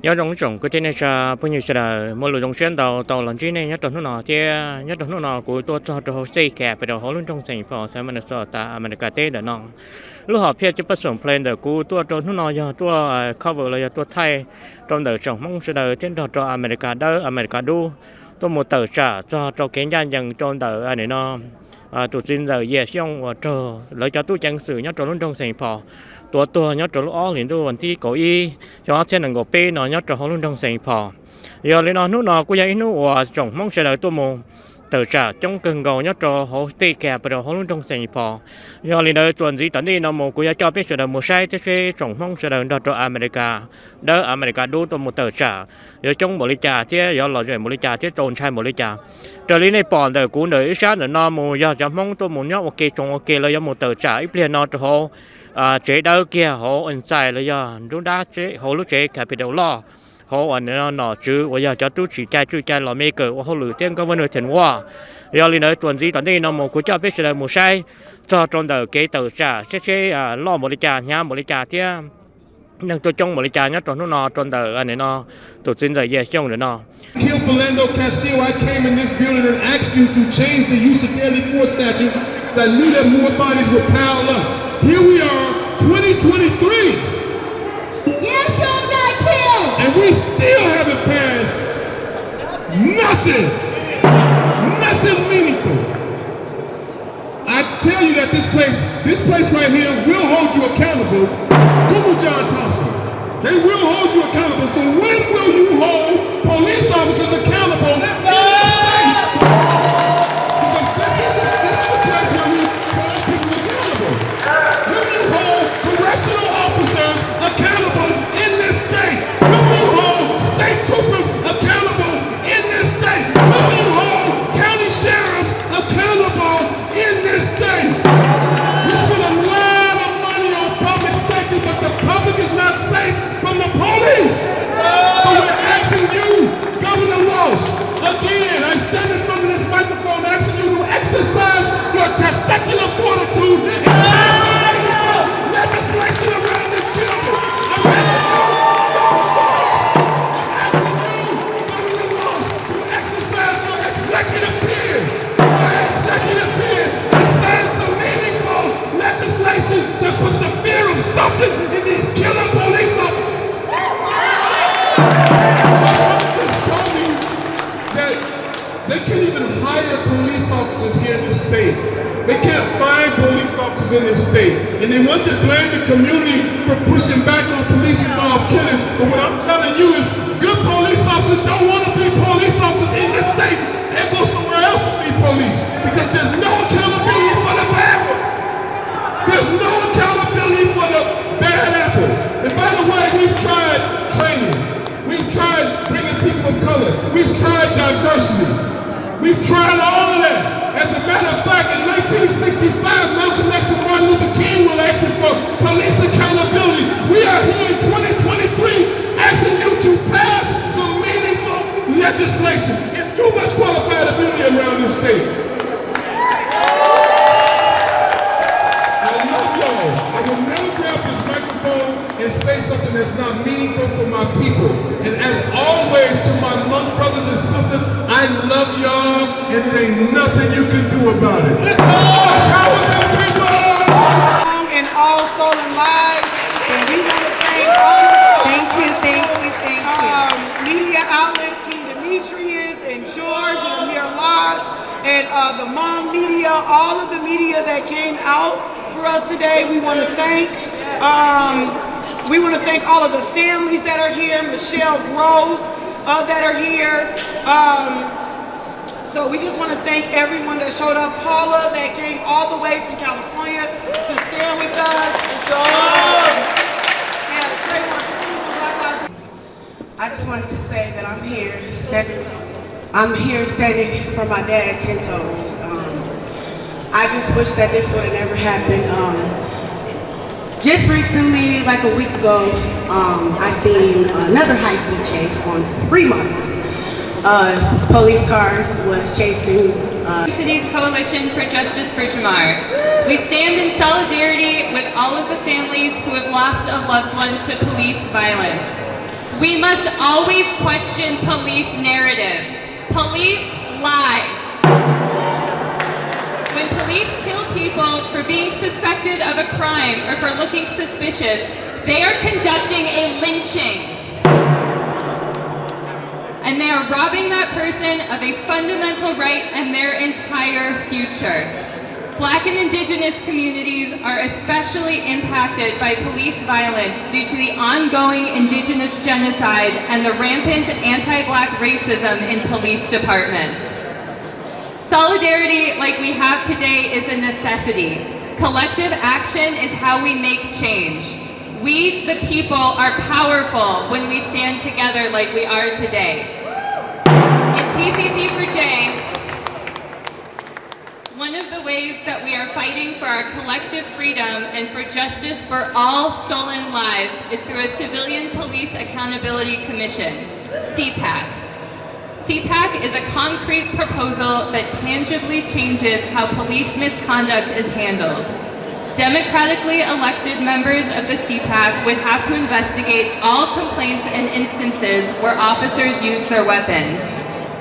nhớ trong trồng cái tên này là bao nhiêu là mỗi lần trong xuyên tàu tàu lần trên này nhớ trong nó thì nhớ trong nó của tôi cho xây kẹp rồi họ luôn trong thành phố sao mình sợ ta America tết đó nó lúc họ phía cho bắt sủng plan được của tôi trong nó giờ tôi cover là tôi thay trong đời trồng mong sẽ đời trên đó cho America đó America đu tôi một tờ trả cho cái nhà dân trong đời anh ấy nó tụi xin giờ về xong và chờ lấy cho tôi chẳng xử nhớ trong luôn trong thành phố tua nhớ trong lúc ó liền tôi vẫn thi cổ y cho trên là ngọc p nó nhớ trong luôn trong thành phố giờ lên nó nó cũng vậy nó trồng mong sẽ đời tôi một tờ trả trong cần gầu nhớ cho họ tê kẹp rồi họ luôn trong thành phố giờ lên đời tuần gì tận đi nó một cũng cho biết sẽ đời một sai thế trồng mong sẽ đời đó cho America đó America đu tôi một tờ trả giờ trong một ly trà thế giờ lò rồi một ly trà thế tồn chai một ly trà trở lên này bỏ đời cũ đời sát là nó một giờ cho mong tôi muốn nhớ ok trong ok là giờ một tờ trả ít liền nó cho họ chế đâu kia họ anh sai là giờ chúng ta chế họ lúc chế capital law họ anh nó chứ bây giờ cho tôi chỉ trai là mấy cái họ lựa tiếng có vấn đề thành hoa giờ lên này tuần gì tuần này nó một cũng cho biết là một sai cho trong đời cái tờ trả sẽ lo một ly trà nhá một ly trà thế nhưng tôi trong một ly trà nhá trong nó trong đời anh ấy nó tôi xin giờ về trong nữa nó Kill Philando Castillo, I came in this building and asked you to change the use of deadly force statute because I knew that more bodies would pile up. Here we are, 2023. Yeah, Xiong got killed. And we still haven't passed nothing meaningful. I tell you that this place right here will hold you accountable. Google John Thompson. They will hold you accountable. So when will you hold police officers accountable in this state? Because this is the place where we hold people accountable. When will you hold correctional officers accountable in this state? When will you hold state troopers accountable in this state? When will you hold county sheriffs accountable in this state? We spend a lot of money on public safety, but the public is not safe from the police. So we're asking you, Governor Walsh, again, I stand in front of this microphone asking you to exercise your testicular fortitude and pass legislation around this building. I'm asking you, Governor Walsh, to exercise your executive pen and sign some meaningful legislation that puts the fear of something in these killer police officers. Just told me that they can't even hire police officers here in this state. They can't find police officers in this state. And they want to blame the community for pushing back on police-involved killings. But what I'm telling you is good police officers don't want to be police officers in this state. They go somewhere else to be police. Because there's no accountability for the bad ones. There's no accountability for the bad apples. And by the way, we've tried training. We've tried bringing people of color. We've tried diversity. We've tried all of that. As a matter of fact, in 1965, Malcolm X and Martin Luther King were asking for police accountability. We are here in 2023 asking you to pass some meaningful legislation. It's too much qualified ability around this state. I love y'all. I will never grab this microphone and say something that's not meaningful for my people. And as always, to my Hmong brothers and sisters, I love y'all, and there ain't nothing you can do about it. All power to the people! And all stolen lives, and we want to thank all of media outlets, King Demetrius and George and Amir Lodge, and the Hmong media, all of the media that came out for us today. We want to thank. We want to thank all of the families that are here, Michelle Gross that are here. So we just want to thank everyone that showed up. Paula that came all the way from California to stand with us. I just wanted to say that I'm here standing for my dad 10 toes. I just wish that this would have never happened. Just recently, like a week ago, I seen another high school chase on Fremont. Police cars was chasing. Today's Coalition for Justice for Tamar. We stand in solidarity with all of the families who have lost a loved one to police violence. We must always question police narratives. Police lie. When police kill people for being suspected of a crime or for looking suspicious, they are conducting a lynching. And they are robbing that person of a fundamental right and their entire future. Black and Indigenous communities are especially impacted by police violence due to the ongoing Indigenous genocide and the rampant anti-Black racism in police departments. Solidarity like we have today is a necessity. Collective action is how we make change. We, the people, are powerful when we stand together like we are today. In TCC for J, one of the ways that we are fighting for our collective freedom and for justice for all stolen lives is through a Civilian Police Accountability Commission, CPAC. CPAC is a concrete proposal that tangibly changes how police misconduct is handled. Democratically elected members of the CPAC would have to investigate all complaints and instances where officers use their weapons.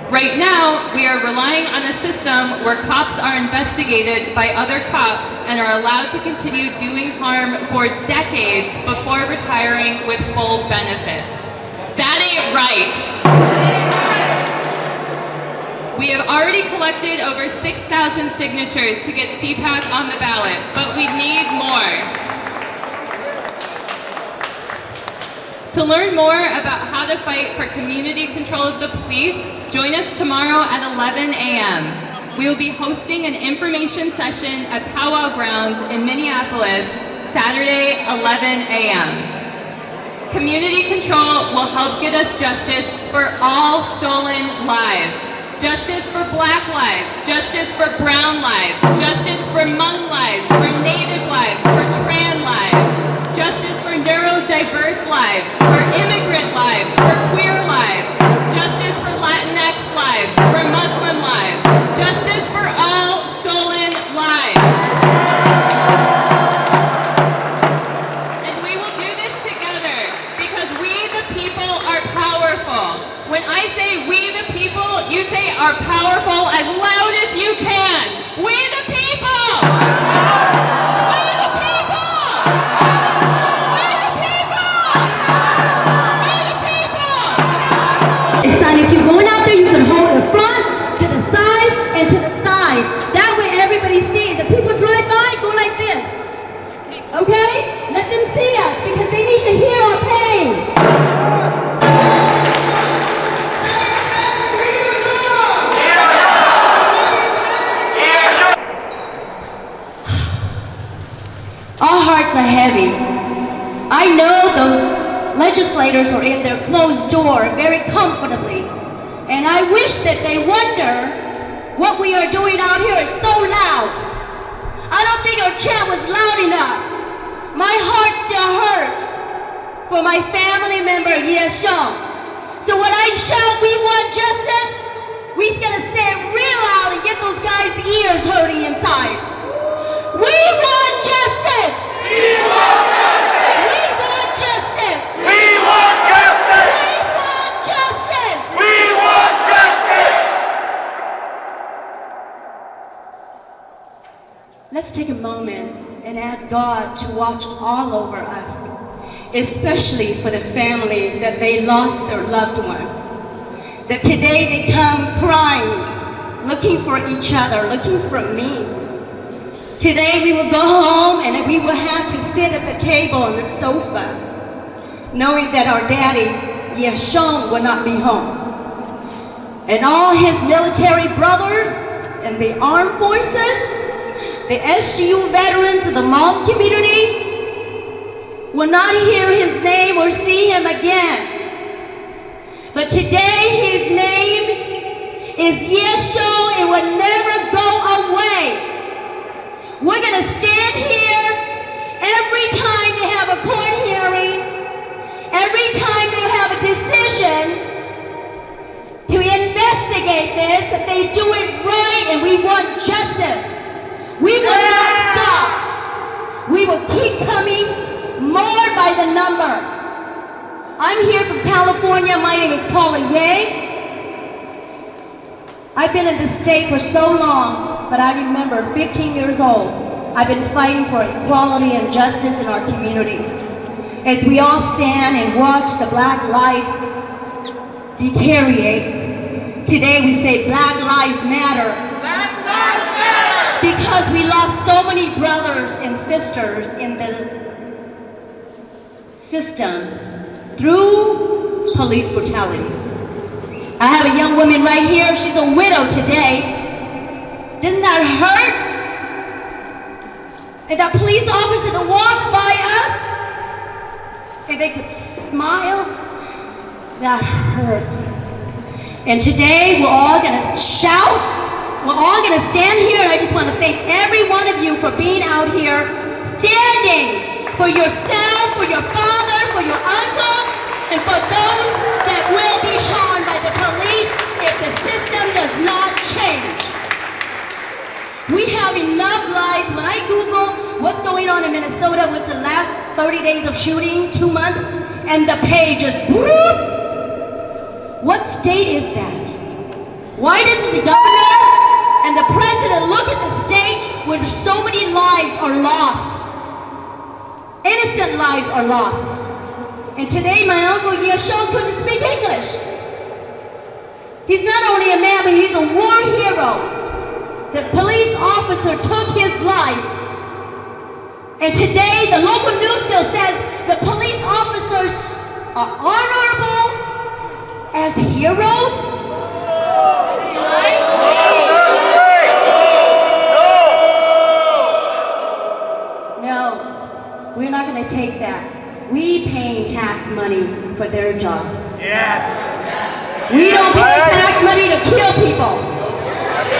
Right now, we are relying on a system where cops are investigated by other cops and are allowed to continue doing harm for decades before retiring with full benefits. That ain't right. We have already collected over 6,000 signatures to get CPAC on the ballot, but we need more. To learn more about how to fight for community control of the police, join us tomorrow at 11 a.m. We will be hosting an information session at Powwow Grounds in Minneapolis, Saturday, 11 a.m. Community control will help get us justice for all stolen lives. Justice for Black lives, justice for brown lives, justice for Hmong lives, for Native lives, for trans lives, justice for neurodiverse lives, for immigrant lives, for queer lives, justice for Latinx lives, for Muslim lives, justice for all stolen lives. And we will do this together because we the people are powerful. When I say we the people, you say are powerful as loud as you can. We the people! We the people! We the people! We the people! It's time if you're going out there, you can hold the front, to the side, and to the side. That way everybody sees. The people drive by, go like this. Okay? Let them see us because they need to hear our pain. Our hearts are heavy. I know those legislators are in their closed door very comfortably, and I wish that they wonder what we are doing out here is so loud. I don't think our chant was loud enough. My heart still hurt for my family member, Xiong. So when I shout, we want justice, we're gonna say it real loud and get those guys' ears hurting inside. We want justice! We want justice! We want justice! We want justice! We want justice! We want justice! Let's take a moment and ask God to watch all over us, especially for the family that they lost their loved one. That today they come crying, looking for each other, looking for me. Today we will go home and we will have to sit at the table on the sofa, knowing that our daddy, Xiong, will not be home. And all his military brothers and the armed forces, the SGU veterans of the Hmong community, will not hear his name or see him again. But today his name is Xiong and will never go away. We're going to stand here every time they have a court hearing, every time they have a decision to investigate this, that they do it right, and we want justice. We will not stop. We will keep coming more by the number. I'm here from California. My name is Paula Ye. I've been in this state for so long, but I remember 15 years old, I've been fighting for equality and justice in our community. As we all stand and watch the black lives deteriorate, today we say Black Lives Matter. Black Lives Matter! Because we lost so many brothers and sisters in the system through police brutality. I have a young woman right here. She's a widow today. Doesn't that hurt? And that police officer that walks by us, and they could smile, that hurts. And today we're all gonna shout, we're all gonna stand here, and I just wanna thank every one of you for being out here, standing for yourself, for your father, for your uncle, and for those that will be harmed by the police if the system does not change. We have enough lives. When I Google what's going on in Minnesota with the last 30 days of shooting, 2 months, and the page is whoop. What state is that? Why does the governor and the president look at the state where so many lives are lost? Innocent lives are lost. And today my uncle Xiong couldn't speak English. He's not only a man, but he's a war hero. The police officer took his life. And today the local news still says the police officers are honorable as heroes. No, we're not going to take that. We paying tax money for their jobs. Yeah. We don't pay tax money to kill people.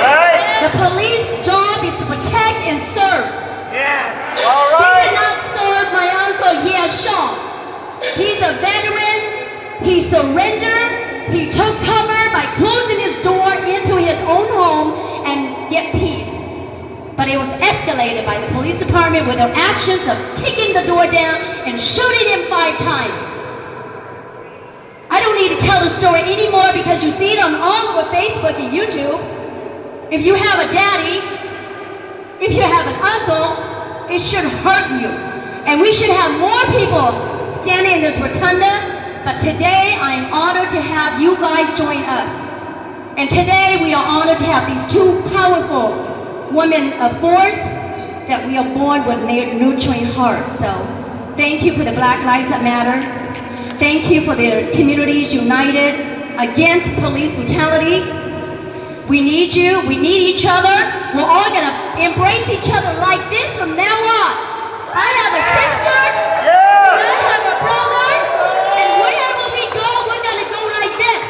Right. The police job is to protect and serve. Yeah. All They right. did not serve my uncle Xiong. He's a veteran. He surrendered. He took cover by closing his door into his own home and get peace. But it was escalated by the police department with their actions of kicking the door down and shooting him 5 times. I don't need to tell the story anymore because you see it on all over Facebook and YouTube. If you have a daddy, if you have an uncle, it should hurt you. And we should have more people standing in this rotunda, but today I'm honored to have you guys join us. And today we are honored to have these 2 powerful women of force that we are born with nurturing hearts. So thank you for the Black Lives That Matter. Thank you for the communities united against police brutality. We need you, we need each other. We're all gonna embrace each other like this from now on. I have a sister, and I have a brother, and wherever we go, we're gonna go like this.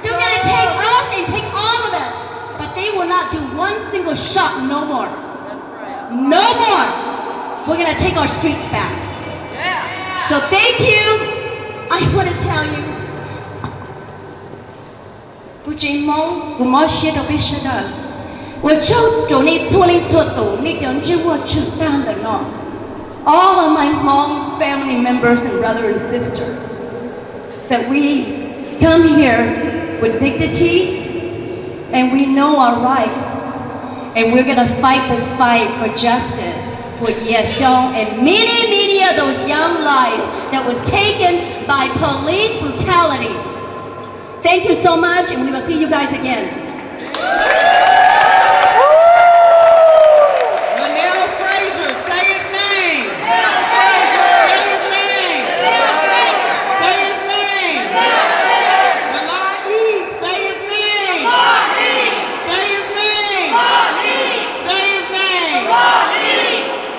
They're gonna take us and take all of us, but they will not do one single shot no more. No more. We're gonna take our streets back. So thank you. I want to tell you, Hmong, all of my Hmong family members and brothers and sisters, that we come here with dignity and we know our rights, and we're gonna fight this fight for justice for Xiong and many of those young lives that was taken by police brutality. Thank you so much, and we will see you guys again. Linnell Frazier, say his name. Say his name. Say his name. Malahi, say his name. Say his name. Say his name.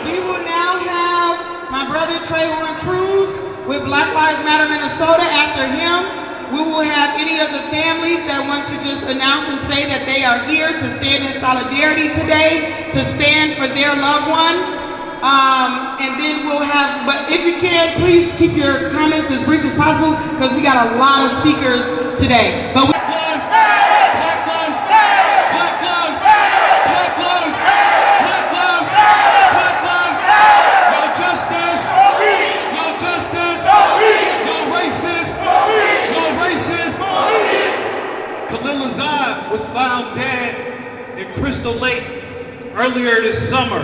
We will now have my brother Trayvon Cruz with Black Lives Matter Minnesota. After him, we will have any of the families that want to just announce and say that they are here to stand in solidarity today, to stand for their loved one. And then we'll have, but if you can, please keep your comments as brief as possible because we got a lot of speakers today. But Black lives, black lives, black lives, black lives, black lives, black lives, no justice, no justice, no racism. Crystal Lake earlier this summer.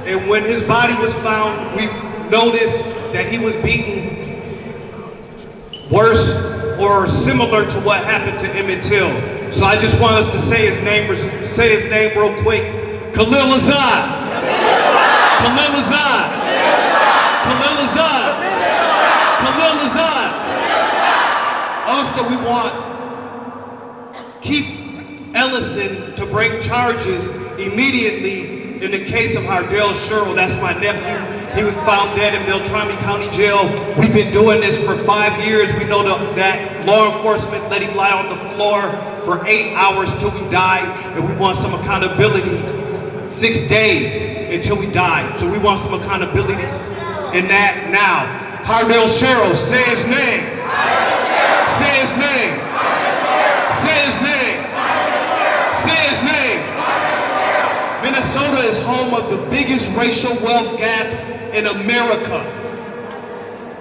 And when his body was found, we noticed that he was beaten worse or similar to what happened to Emmett Till. So I just want us to say his name real quick. Khalil Azad. Khalil Azad. Khalil Azad. Khalil Azad. Also, we want Keith Ellison to bring charges immediately in the case of Hardell Sherrill. That's my nephew. He was found dead in Beltrami County Jail. We've been doing this for 5 years. We know that law enforcement let him lie on the floor for 8 hours till he died, and we want some accountability. 6 days until he died. So we want some accountability in that now. Hardell Sherrill, say his name. Say his name. Say his name. Say his name. Minnesota is home of the biggest racial wealth gap in America.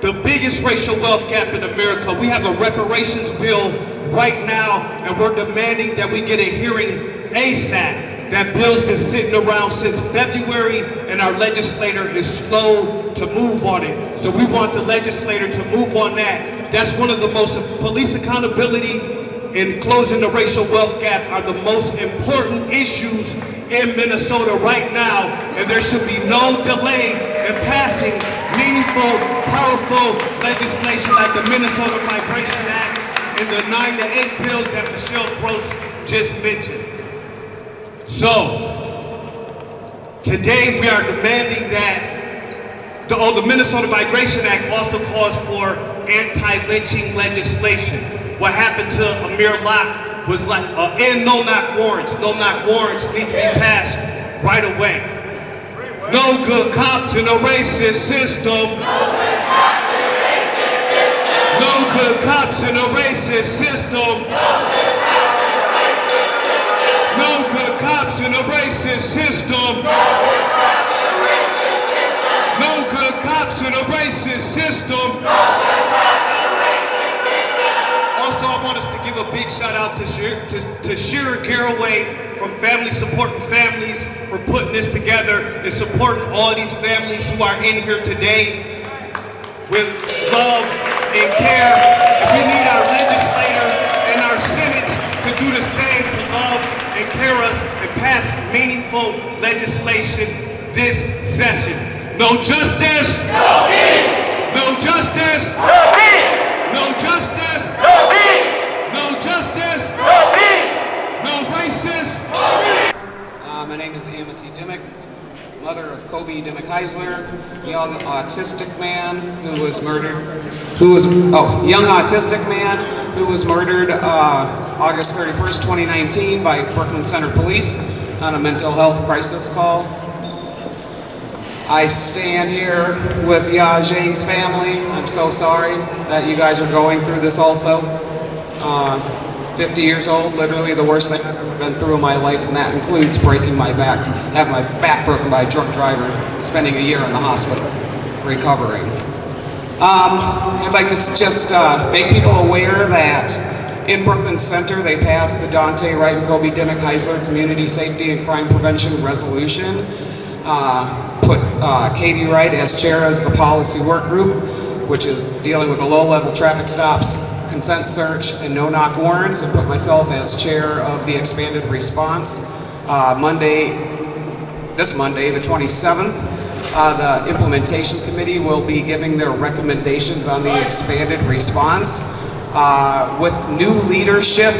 The biggest racial wealth gap in America. We have a reparations bill right now, and we're demanding that we get a hearing ASAP. That bill's been sitting around since February, and our legislator is slow to move on it. So we want the legislator to move on that. That's one of the most, police accountability and closing the racial wealth gap are the most important issues in Minnesota right now, and there should be no delay in passing meaningful, powerful legislation like the Minnesota Migration Act and the 9 to 8 bills that Michelle Gross just mentioned. So, today we are demanding that the Minnesota Migration Act also calls for anti-lynching legislation. What happened to Amir Locke was like, and no-knock warrants. No-knock warrants need to be passed right away. No good cops in a racist system. No good cops in a racist system. No good cops in a racist system. No good cops in a racist system. Also, I want us to give a big shout out to Shearer Caraway from Family Support for Families for putting this together and supporting all these families who are in here today with love and care. We need our legislator and our Senate to do the same, to love and care us and pass meaningful legislation this session. No justice. No peace. No justice. No peace. No justice. No peace. No justice. No peace. No racist. No peace. My name is Amity Dimmick, mother of Kobe Dimmick Heisler, young autistic man who was murdered. Young autistic man who was murdered August 31st, 2019 by Brooklyn Center Police on a mental health crisis call. I stand here with Ya Zhang's family. I'm so sorry that you guys are going through this also. 50 years old, literally the worst thing I've ever been through in my life, and that includes breaking my back, having my back broken by a drunk driver, spending a year in the hospital, recovering. I'd like to just make people aware that in Brooklyn Center, they passed the Dante Wright and Kobe Dimmick Heisler Community Safety and Crime Prevention Resolution. Put Katie Wright as chair as the policy work group, which is dealing with the low-level traffic stops, consent search, and no-knock warrants, and put myself as chair of the expanded response. This Monday, the 27th, the implementation committee will be giving their recommendations on the expanded response. With new leadership,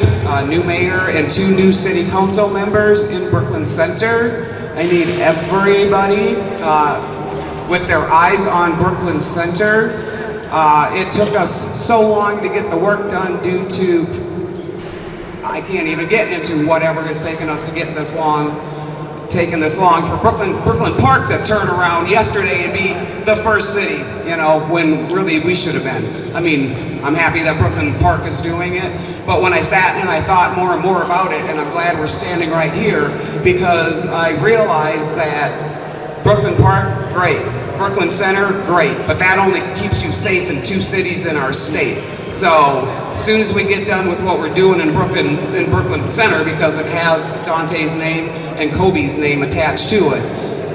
new mayor, and 2 new city council members in Brooklyn Center, I need everybody with their eyes on Brooklyn Center. It took us so long to get the work done due to, I can't even get into whatever has taken us to get this long, for Brooklyn Park to turn around yesterday and be the first city, you know, when really we should have been. I mean, I'm happy that Brooklyn Park is doing it, but when I sat and I thought more and more about it, and I'm glad we're standing right here, because I realized that Brooklyn Park, great. Brooklyn Center, great, but that only keeps you safe in 2 cities in our state. So as soon as we get done with what we're doing in Brooklyn Center, because it has Dante's name and Kobe's name attached to it,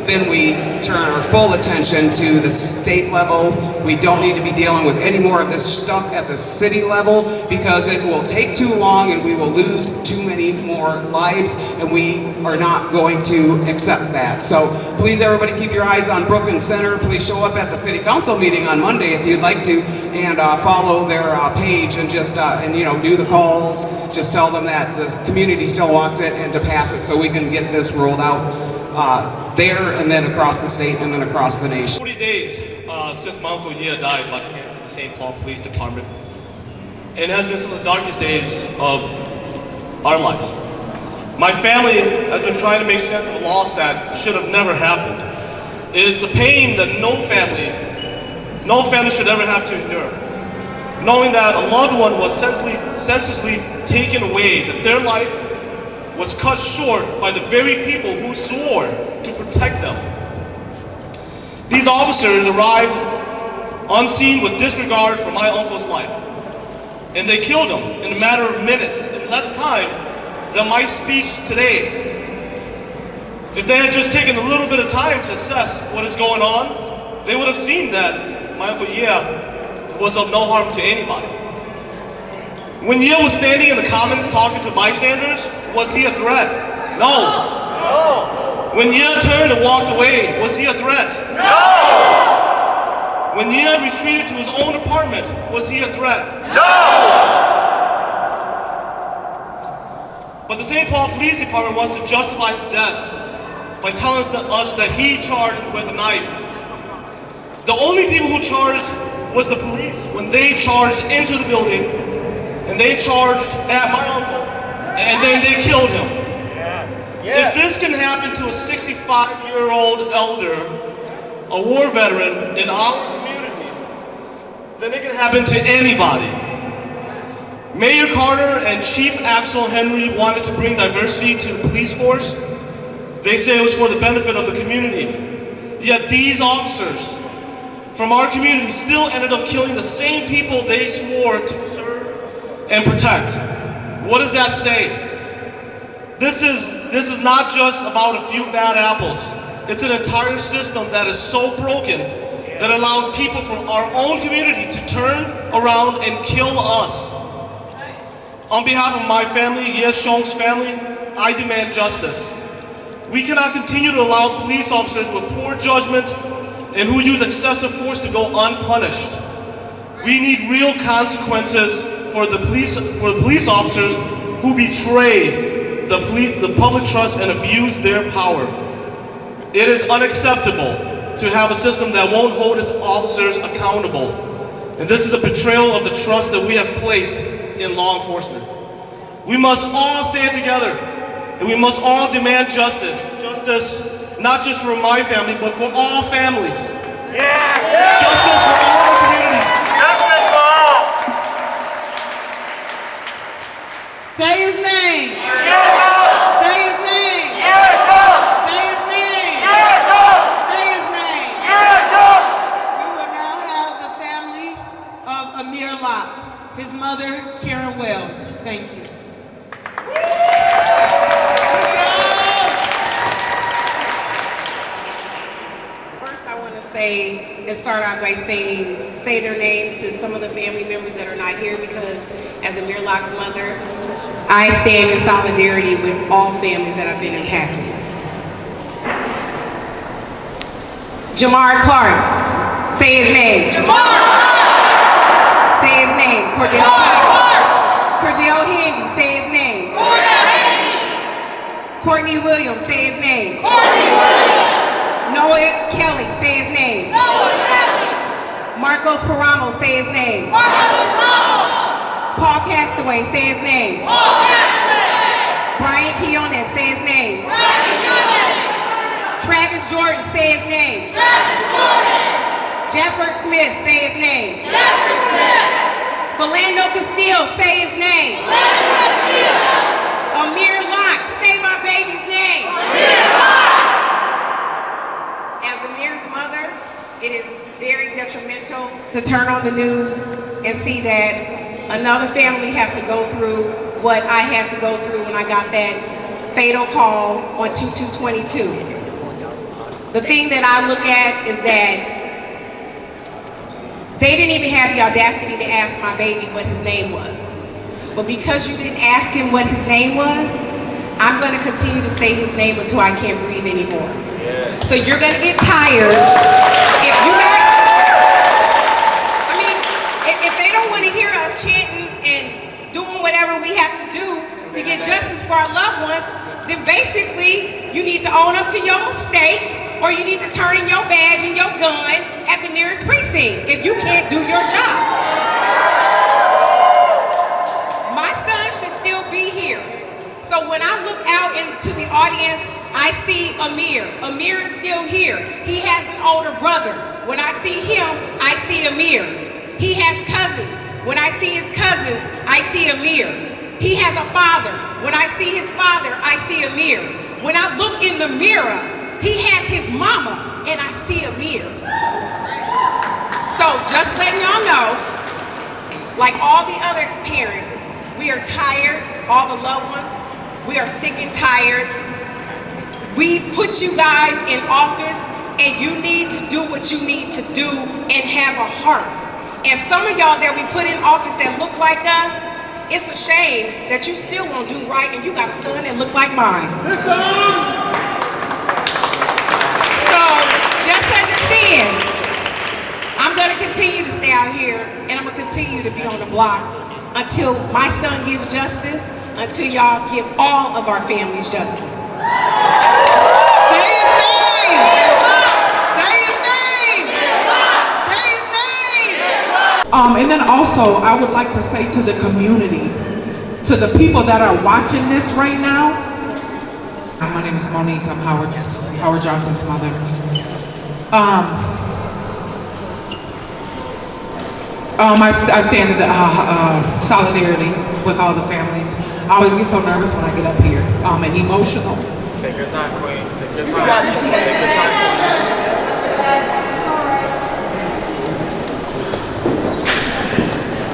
then we turn our full attention to the state level. We don't need to be dealing with any more of this stuff at the city level, because it will take too long and we will lose too many more lives, and we are not going to accept that. So please, everybody, keep your eyes on Brooklyn Center. Please show up at the city council meeting on Monday if you'd like to, and follow their page and just do the calls. Just tell them that the community still wants it and to pass it, so we can get this rolled out there and then across the state and then across the nation. 40 days since my Uncle Ye died by the hands of the St. Paul Police Department. It has been some of the darkest days of our lives. My family has been trying to make sense of a loss that should have never happened. It's a pain that no family should ever have to endure. Knowing that a loved one was senselessly taken away, that their life was cut short by the very people who swore to protect them. These officers arrived on scene with disregard for my uncle's life, and they killed him in a matter of minutes, in less time than my speech today. If they had just taken a little bit of time to assess what is going on, they would have seen that my Uncle Ye was of no harm to anybody. When Ye was standing in the Commons talking to bystanders, was he a threat? No. When Ye turned and walked away, was he a threat? No. When Ye retreated to his own apartment, was he a threat? No. But the St. Paul Police Department wants to justify his death by telling us that he charged with a knife. The only people who charged was the police when they charged into the building, and they charged at my uncle, and then they killed him. If this can happen to a 65-year-old elder, a war veteran in our community, then it can happen to anybody. Mayor Carter and Chief Axel Henry wanted to bring diversity to the police force. They say it was for the benefit of the community. Yet these officers from our community still ended up killing the same people they swore to serve and protect. What does that say? This is not just about a few bad apples. It's an entire system that is so broken that allows people from our own community to turn around and kill us. On behalf of my family, Xiong's family, I demand justice. We cannot continue to allow police officers with poor judgment and who use excessive force to go unpunished. We need real consequences for the police officers who betray the public trust and abuse their power. It is unacceptable to have a system that won't hold its officers accountable. And this is a betrayal of the trust that we have placed in law enforcement. We must all stand together, and we must all demand justice. Justice not just for my family, but for all families. Justice for all our communities. Justice for all. Say his name. Say his name. Say his name. Say his name. We will now have the family of Amir Locke, his mother, Karen Wells. Thank you. First, I want to say and start out by say their names to some of the family members that are not here, because as Amir Locke's mother, I stand in solidarity with all families that have been impacted. Jamar Clark, say his name. Jamar! Say his name. Cordell Handy, say his name. Courtney Williams, say his name. Noah Kelly, say his name. Marcos Paramo, say his name. Paul Castaway, say his name. Brian Quiones, say his name. Travis Jordan, say his name. Jeffrey Smith, say his name. Philando Castillo, say his name. Amir Locke, say my baby's name. As Amir's mother, detrimental to turn on the news and see that another family has to go through what I had to go through when I got that fatal call on 2222. The thing that I look at is that they didn't even have the audacity to ask my baby what his name was. But because you didn't ask him what his name was, I'm going to continue to say his name until I can't breathe anymore. Yeah. So you're going to get tired. If you're not, I mean, if they don't want to hear us chanting and doing whatever we have to do to get justice for our loved ones, then basically you need to own up to your mistake, or you need to turn in your badge and your gun at the nearest precinct if you can't do your job. My son should still be here. So when I look out into the audience, I see Amir. Amir is still here. He has an older brother. When I see him, I see Amir. He has cousins. When I see his cousins, I see Amir. He has a father. When I see his father, I see Amir. When I look in the mirror, he has his mama, and I see Amir. So just letting y'all know, like all the other parents, we are tired, all the loved ones, we are sick and tired. We put you guys in office, and you need to do what you need to do and have a heart. And some of y'all that we put in office that look like us, it's a shame that you still won't do right and you got a son that look like mine. So just understand, I'm gonna continue to stay out here and I'm gonna continue to be on the block until my son gets justice, until y'all give all of our families justice. Say his name! Say his name! Say his name! And then also, I would like to say to the community, to the people that are watching this right now, my name is Monique, I'm Howard Johnson's mother. I stand in solidarity with all the families. I always get so nervous when I get up here, and emotional. Take your time, Queen. Take your time. Take your time.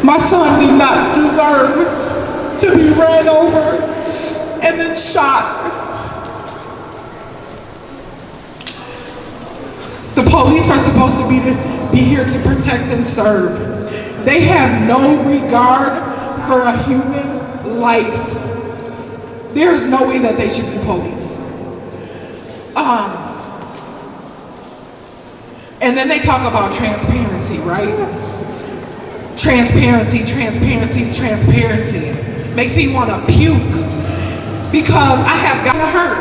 My son did not deserve to be ran over and then shot. The police are supposed to be here to protect and serve. They have no regard for a human life. There is no way that they should be police. And then they talk about transparency, right? Transparency. Makes me want to puke because I have gotten hurt.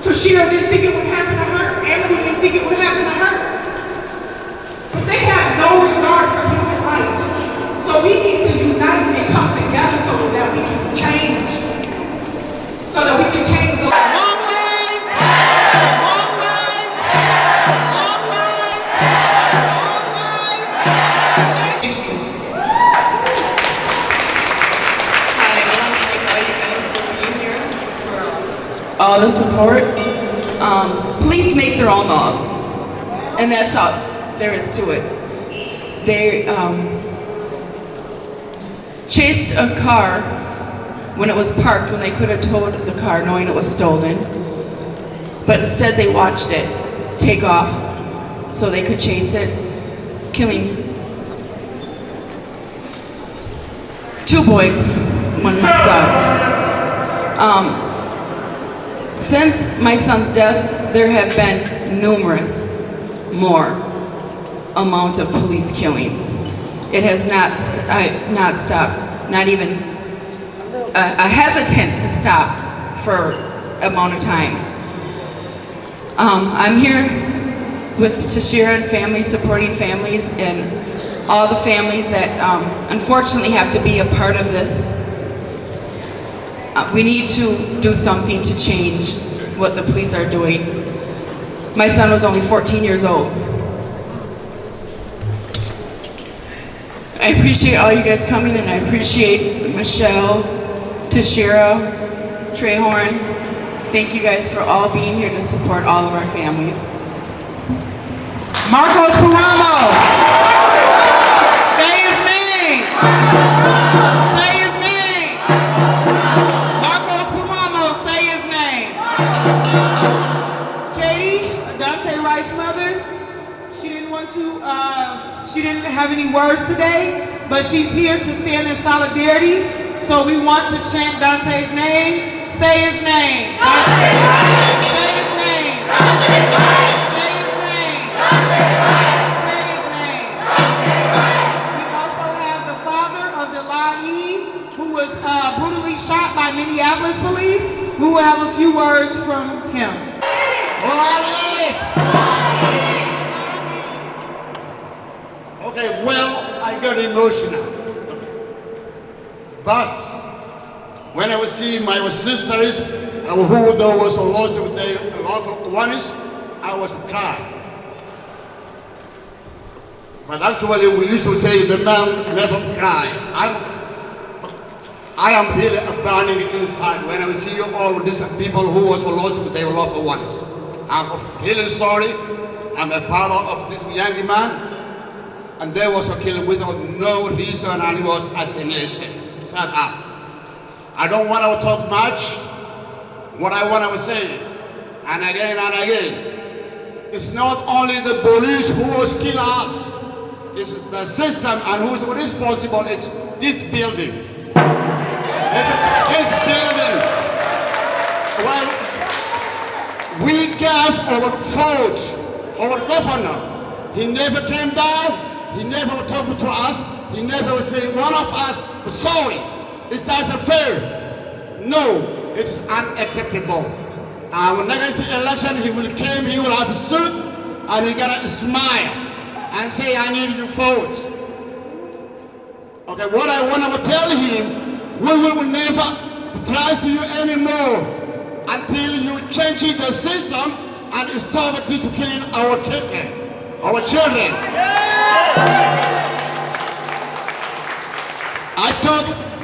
Tashira didn't think it would happen to her. Emily didn't think it would happen to her. But they have no regard for human life. So we need to unite and come together so that we can change. So that we can change the lives. Long lives! Long lives! Long lives! Long lives! Thank you. Hi, I want to thank all you guys for being here, for all the support. Police make their own laws, and that's all there is to it. They chased a car when it was parked, when they could have towed the car knowing it was stolen, but instead they watched it take off so they could chase it, killing 2 boys, 1 my son. Since my son's death, there have been numerous more amount of police killings. It has not stopped, not even a hesitant to stop for amount of time. I'm here with Tashira and family, supporting families and all the families that unfortunately have to be a part of this. We need to do something to change what the police are doing. My son was only 14 years old. I appreciate all you guys coming, and I appreciate Michelle, Tashira, Trehorn. Thank you guys for all being here to support all of our families. Marcos Paramo. Say his name. Say his name. Marcos Paramo, say his name. Katie, Dante Wright's mother, she didn't have any words today, but she's here to stand in solidarity. So we want to chant Dante's name. Say his name. Say his name. Say his name. Say his name. We also have the father of Delali, who was brutally shot by Minneapolis police. We will have a few words from him. Okay, well, I got emotional. But when I was seeing my sisters who was lost with their loved ones, I was crying. But actually, we used to say the man never cry. I am really burning inside when I see all these people who was lost with their loved ones. I'm really sorry. I'm a father of this young man, and they was killed without no reason, and it was assassination. Shut up. I don't want to talk much. What I want to say, and again, it's not only the police who was kill us. It's the system, and who's responsible. It's this building. This building. Well, we gave our vote, our governor. He never came down. He never talked to us. He never said one of us sorry. Is that fair? No, it is unacceptable. When next election he will come, he will have a suit, and he gonna smile and say, I need your vote. Okay, what I want to tell him, we will never trust you anymore until you change the system and stop this killing our children.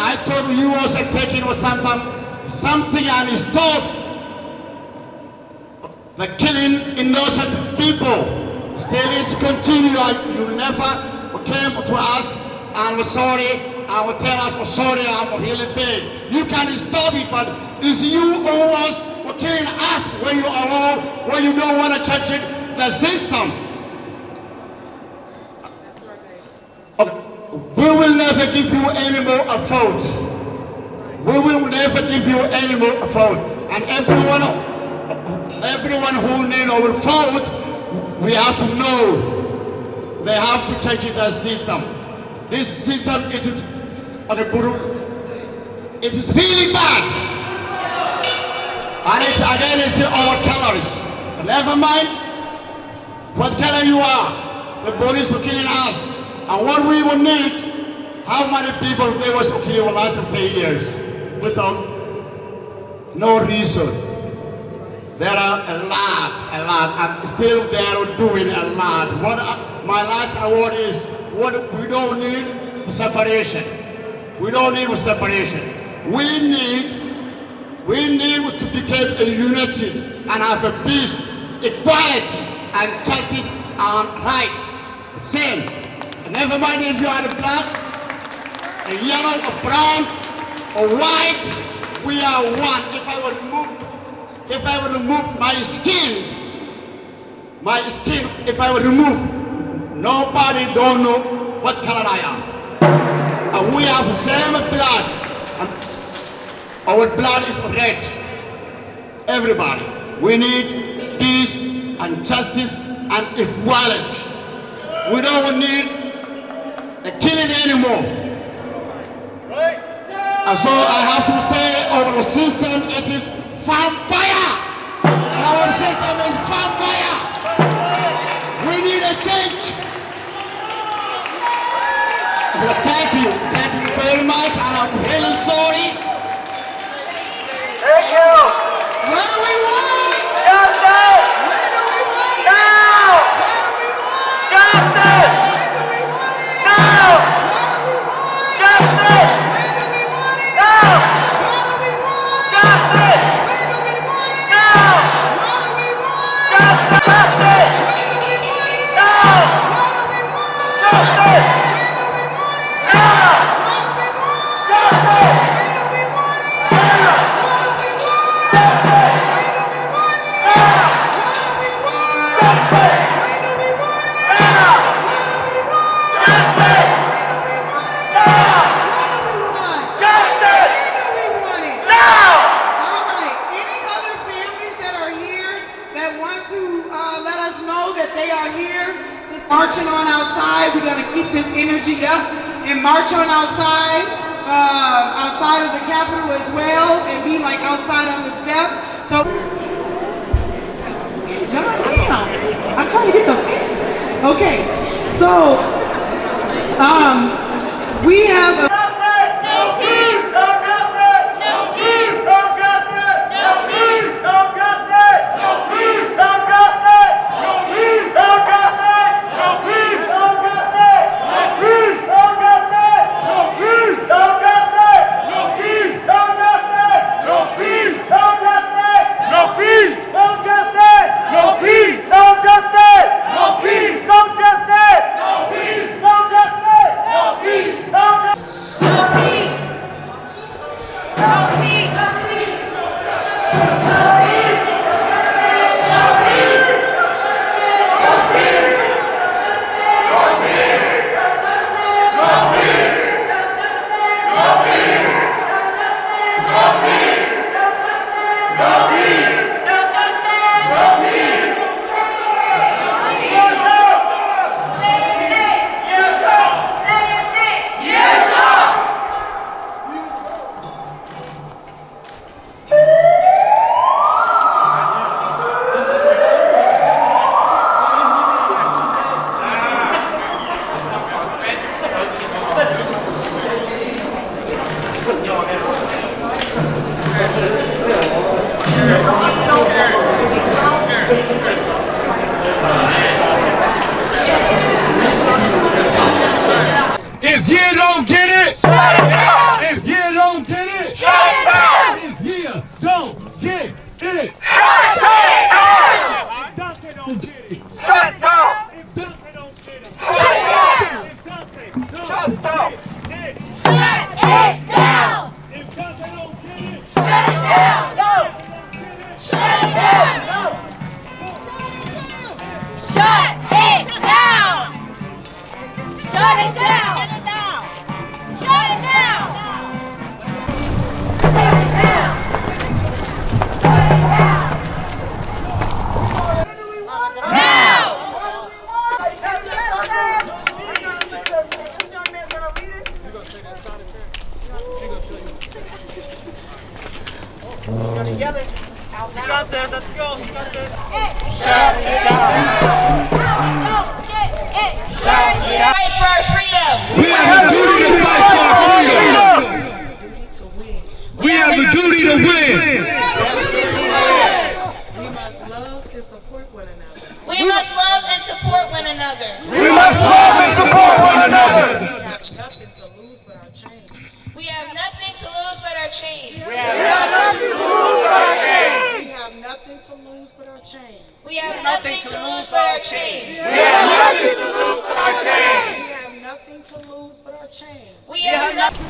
I thought you was taking something and stop the killing innocent people. Still it's continue. You never came to us and sorry. I will tell us sorry. I'm really bad. You can stop it, but it's you who was killing us when you are alone, when you don't want to change it, the system. Okay. We will never give you any more a vote. We will never give you any more a vote. And everyone who needs our vote, we have to know they have to change the system. This system it is really bad. And it's against our colors. But never mind what color you are. The police were killing us. And what we will need, how many people they was killed in the last 10 years without no reason. There are a lot, and still they are doing a lot. What my last award is, what we don't need separation. We don't need separation. We need to become a unity and have a peace, equality, and justice and rights. Same. Never mind if you are black, a yellow, a brown, or white, we are one. If I would remove my skin, if I would remove, nobody don't know what color I am. And we have the same blood. And our blood is red. Everybody. We need peace and justice and equality. We don't need killing anymore. And so I have to say our system, it is vampire. Our system is vampire. We need a change. Well, thank you very much, and I'm really sorry. Thank you. What do we want? Justice. When do we want it? Now. What do we want? Justice. When do we want it? Now. What do we want? Justice. When do we want it? Now. What do we want? Justice. When do we they are here marching on outside. We're going to keep this energy up and march on outside, outside of the Capitol as well, and be like outside on the steps. So, I'm trying to get the, okay, so, we have a If you don't get it, shut it down. If you don't get it, shut it down. If you don't get it, shut it down. If Dante don't get it, shut it down. If Dante don't get it, shut it down. If Dante don't get it, shut it down. If Dante don't get it, shut it down. Shut it down. Shut it down. Shut it down. Fight for our freedom. We have a duty to fight for our freedom. We have a duty to win. We must love and support one another. We must love and support one another. We must love and support one another. We have nothing to lose but our chains. We have nothing to lose but our chains. We have nothing to lose but our chains. We have nothing to lose but our chains. We have nothing to lose but our chains. We have nothing to lose but our chains. We have nothing.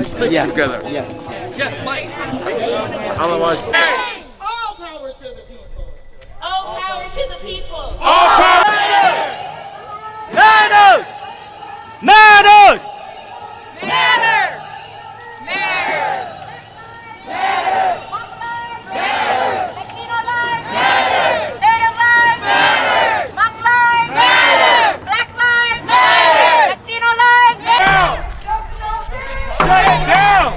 Stick together. Yeah. Otherwise. All power to the people. All power to the people. All power. Matter. Matter. Matter. Matter. Matter. Matter. Latino lives matter. Native lives matter. Hmong lives matter. Black lives matter. Latino lives matter. Shut it down.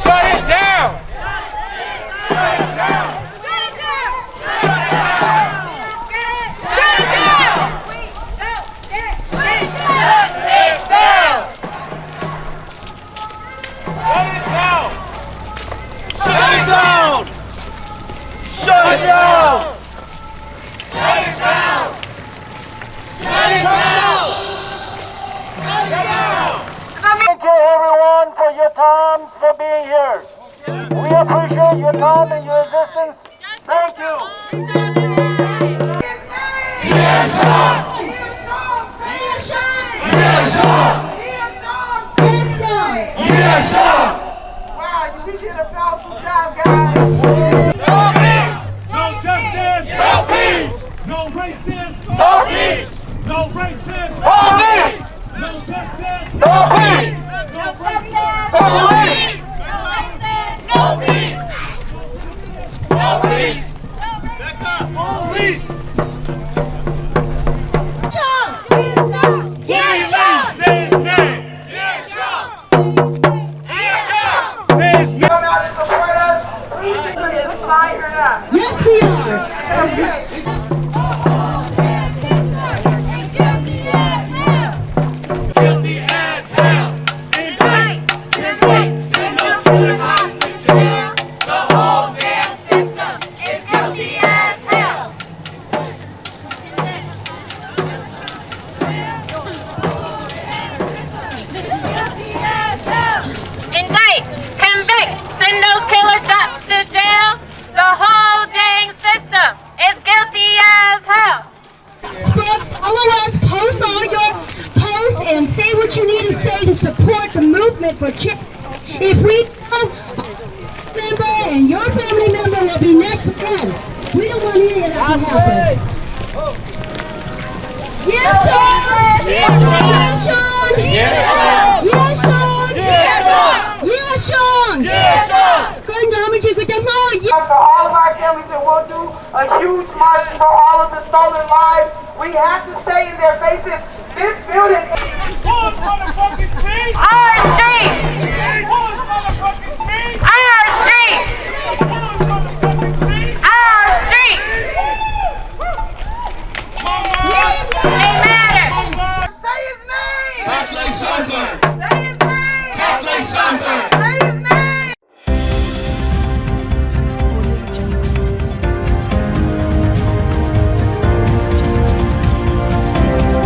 Shut it down. Shut it down. Shut it down. Shut it down. Shut it down. Shut it down. Shut it down. Shut it down. Thank you everyone for your times for being here. We appreciate your time and your existence. Thank you. Yes, sir. Yes, sir. Yes, sir. Yes, sir. Wow, you did a powerful job, guys. No peace. No justice. No peace. No racism. No peace. No racism. Police. No justice. No peace. No racism. Police. No peace. Yes, we are. Guilty as hell. Indict, convict, send those criminals to jail. The whole damn system is guilty as hell. Indict, convict, send those killer cops to jail. The whole dang system is guilty as hell. Spread, follow us, post all your posts, and say what you need to say to support the movement for change. If we don't, member and your family member will be next again. We don't want any of that to happen. Yes, Sean! Yes, Sean! Yes, Sean! Yes, Sean! Yes, Sean! For all of our families, and we'll do a huge march for all of the stolen lives. We have to stay in their faces. This building is Our streets! Our streets! Our streets! They matter! Say his name! Talk like something. Say his name! Talk like something.